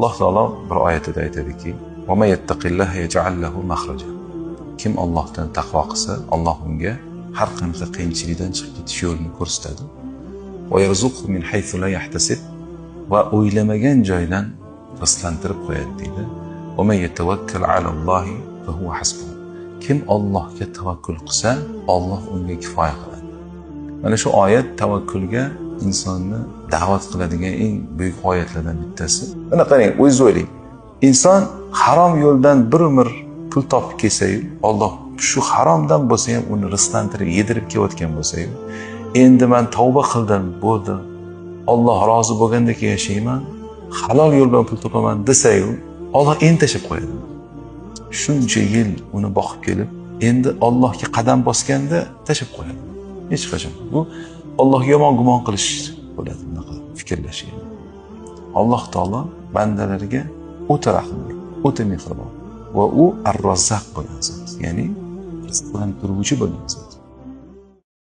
Alloh taolo bir oyatida aytadiki: "Va may yattaqillaha yaj'al lahu makhraja." Kim Allohdan taqvo qilsa, Alloh unga har qanday qiyinchilikdan chiqib ketish yo'lini ko'rsatadi. Va yarzuqhu min haythu la yahtasib, va o'ylamagan joydan rizqlantirib qo'yadi deydi. Va may yatawakkal 'alallohi fa huwa hasbuh. Kim Allohga tavakkul qilsa, Alloh unga kifoya qiladi. Mana shu oyat tavakkulga insonni da'vat qiladigan eng buyuk oyatlardan bittasi. Mana qarang, o'zingiz o'ylang. Inson harom yo'ldan bir umr pul topib kelsa-yu, Alloh shu haromdan bo'lsa ham uni rizqlantirib, yedirib kelayotgan bo'lsa-yu, endi men tavba qildim, bo'ldi. Alloh rozi bo'lgandek yashayman, halol yo'l bilan pul topaman desa-yu, Alloh endi tashab qo'yadi. Shuncha yil uni boqib kelib, endi Allohga qadam bosganda tashab qo'yadi. Hech qachon. Bu Allohga yomon gumon qilish bo'ladi, bunaqa fikrlash. Alloh taolo bandalariga o'ta rahimli, o'ta mehribon va u Ar-Razzaq bo'lgan zot, ya'ni rizqlantiruvchi bo'lgan zot.